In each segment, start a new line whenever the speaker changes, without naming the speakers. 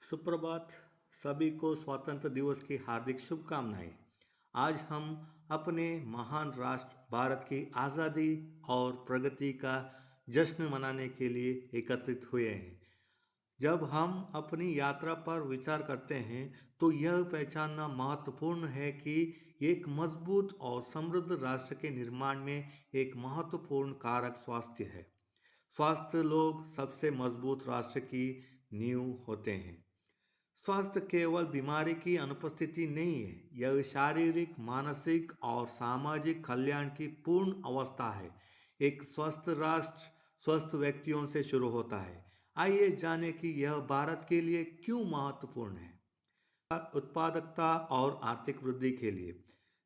सुप्रभात। सभी को स्वतंत्र दिवस की हार्दिक शुभकामनाएं। आज हम अपने महान राष्ट्र भारत की आज़ादी और प्रगति का जश्न मनाने के लिए एकत्रित हुए हैं। जब हम अपनी यात्रा पर विचार करते हैं तो यह पहचानना महत्वपूर्ण है कि एक मजबूत और समृद्ध राष्ट्र के निर्माण में एक महत्वपूर्ण कारक स्वास्थ्य है। स्वास्थ्य लोग सबसे मजबूत राष्ट्र की नींव होते हैं। स्वास्थ्य केवल बीमारी की अनुपस्थिति नहीं है, यह शारीरिक, मानसिक और सामाजिक कल्याण की पूर्ण अवस्था है। एक स्वस्थ राष्ट्र स्वस्थ व्यक्तियों से शुरू होता है। आइए जानें कि यह भारत के लिए क्यों महत्वपूर्ण है। उत्पादकता और आर्थिक वृद्धि के लिए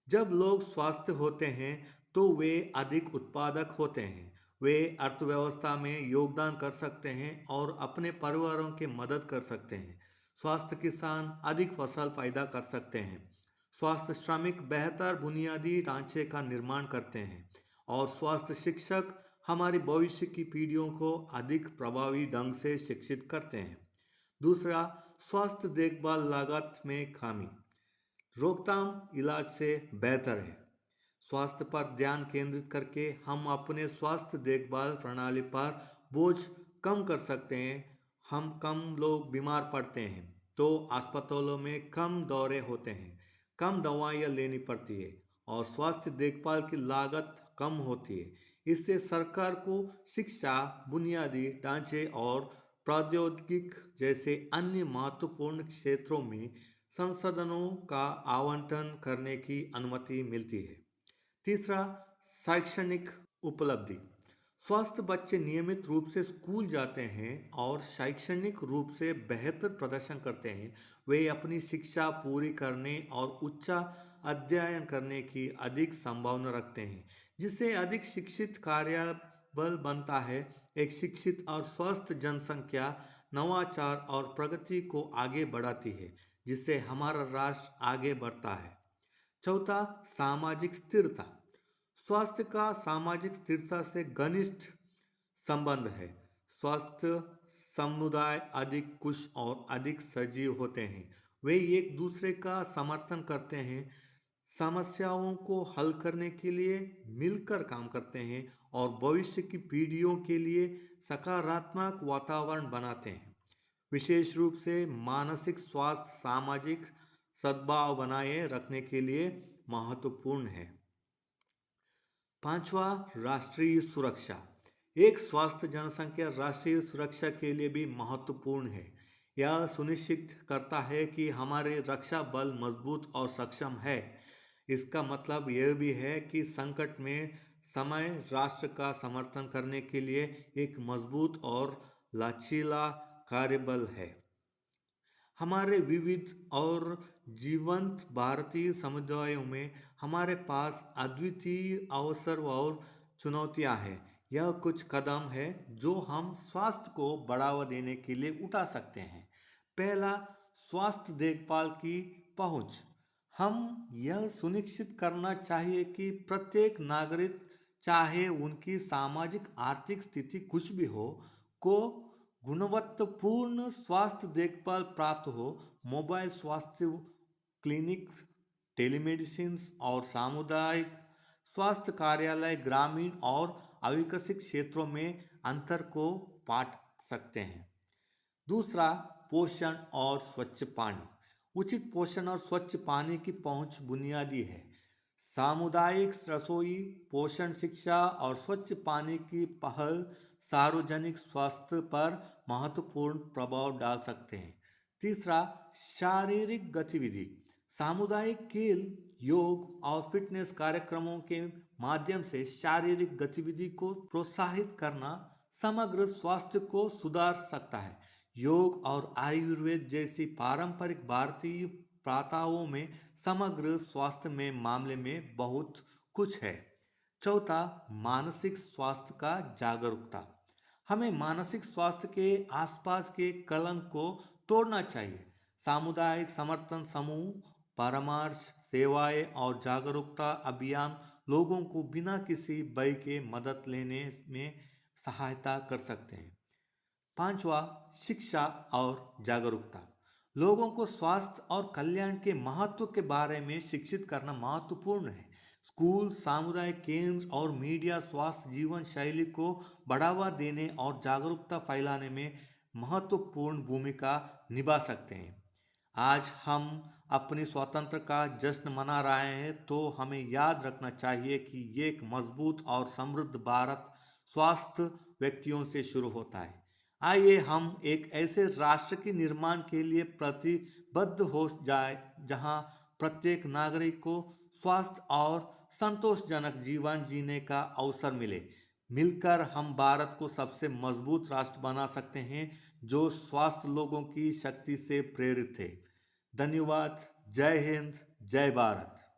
जब लोग स्वस्थ होते हैं तो वे अधिक उत्पादक होते हैं। वे अर्थव्यवस्था में योगदान कर सकते हैं और अपने परिवारों की मदद कर सकते हैं। स्वस्थ किसान अधिक फसल पैदा कर सकते हैं। स्वस्थ श्रमिक बेहतर बुनियादी ढांचे का निर्माण करते हैं और स्वस्थ शिक्षक हमारी भविष्य की पीढ़ियों को अधिक प्रभावी ढंग से शिक्षित करते हैं। दूसरा, स्वास्थ्य देखभाल लागत में खामी। रोकथाम इलाज से बेहतर है। स्वास्थ्य पर ध्यान केंद्रित करके हम अपने स्वास्थ्य देखभाल प्रणाली पर बोझ कम कर सकते हैं। हम कम लोग बीमार पड़ते हैं तो अस्पतालों में कम दौरे होते हैं, कम दवाइयाँ लेनी पड़ती है और स्वास्थ्य देखभाल की लागत कम होती है। इससे सरकार को शिक्षा, बुनियादी ढांचे और प्रौद्योगिक जैसे अन्य महत्वपूर्ण क्षेत्रों में संसाधनों का आवंटन करने की अनुमति मिलती है। तीसरा, शैक्षणिक उपलब्धि। स्वस्थ बच्चे नियमित रूप से स्कूल जाते हैं और शैक्षणिक रूप से बेहतर प्रदर्शन करते हैं। वे अपनी शिक्षा पूरी करने और उच्च अध्ययन करने की अधिक संभावना रखते हैं, जिससे अधिक शिक्षित कार्यबल बनता है। एक शिक्षित और स्वस्थ जनसंख्या नवाचार और प्रगति को आगे बढ़ाती है, जिससे हमारा राष्ट्र आगे बढ़ता है। चौथा, सामाजिक स्थिरता। स्वास्थ्य का सामाजिक स्थिरता से घनिष्ठ संबंध है। स्वस्थ समुदाय अधिक खुश और अधिक सजीव होते हैं। वे एक दूसरे का समर्थन करते हैं, समस्याओं को हल करने के लिए मिलकर काम करते हैं और भविष्य की पीढ़ियों के लिए सकारात्मक वातावरण बनाते हैं। विशेष रूप से मानसिक स्वास्थ्य सामाजिक सद्भाव बनाए रखने के लिए महत्वपूर्ण है। पांचवा, राष्ट्रीय सुरक्षा। एक स्वस्थ जनसंख्या राष्ट्रीय सुरक्षा के लिए भी महत्वपूर्ण है। यह सुनिश्चित करता है कि हमारे रक्षा बल मजबूत और सक्षम है। इसका मतलब यह भी है कि संकट में समय राष्ट्र का समर्थन करने के लिए एक मजबूत और लचीला कार्यबल है। हमारे विविध और जीवंत भारतीय समुदायों में हमारे पास अद्वितीय अवसर और चुनौतियां हैं। यह कुछ कदम है जो हम स्वास्थ्य को बढ़ावा देने के लिए उठा सकते हैं। पहला, स्वास्थ्य देखभाल की पहुंच। हम यह सुनिश्चित करना चाहिए कि प्रत्येक नागरिक, चाहे उनकी सामाजिक आर्थिक स्थिति कुछ भी हो, को गुणवत्तापूर्ण स्वास्थ्य देखभाल प्राप्त हो। मोबाइल स्वास्थ्य क्लिनिक, टेलीमेडिसिन और सामुदायिक स्वास्थ्य कार्यालय ग्रामीण और अविकसित क्षेत्रों में अंतर को पाट सकते हैं। दूसरा, पोषण और स्वच्छ पानी। उचित पोषण और स्वच्छ पानी की पहुंच बुनियादी है। सामुदायिक रसोई, पोषण शिक्षा और स्वच्छ पानी की पहल सार्वजनिक स्वास्थ्य पर महत्वपूर्ण प्रभाव डाल सकते हैं। तीसरा, शारीरिक गतिविधि। सामुदायिक खेल, योग और फिटनेस कार्यक्रमों के माध्यम से शारीरिक गतिविधि को प्रोत्साहित करना समग्र स्वास्थ्य को सुधार सकता है। योग और आयुर्वेद जैसी पारंपरिक भारतीय प्रथाओं में समग्र स्वास्थ्य में मामले में बहुत कुछ है। चौथा, मानसिक स्वास्थ्य का जागरूकता। हमें मानसिक स्वास्थ्य के आसपास के कलंक को तोड़ना चाहिए। सामुदायिक समर्थन समूह, परामर्श सेवाएं और जागरूकता अभियान लोगों को बिना किसी भय के मदद लेने में सहायता कर सकते हैं। पांचवा, शिक्षा और जागरूकता। लोगों को स्वास्थ्य और कल्याण के महत्व के बारे में शिक्षित करना महत्वपूर्ण है। स्कूल, सामुदायिक केंद्र और मीडिया स्वास्थ्य जीवन शैली को बढ़ावा देने और जागरूकता फैलाने में महत्वपूर्ण भूमिका निभा सकते हैं। आज हम अपनी स्वतंत्रता का जश्न मना रहे हैं, तो हमें याद रखना चाहिए कि ये एक मजबूत और समृद्ध भारत स्वस्थ व्यक्तियों से शुरू होता है। आइए हम एक ऐसे राष्ट्र के निर्माण के लिए प्रतिबद्ध हो जाए जहां प्रत्येक नागरिक को स्वस्थ और संतोषजनक जीवन जीने का अवसर मिले। मिलकर हम भारत को सबसे मजबूत राष्ट्र बना सकते हैं, जो स्वस्थ लोगों की शक्ति से प्रेरित है। धन्यवाद। जय हिंद। जय भारत।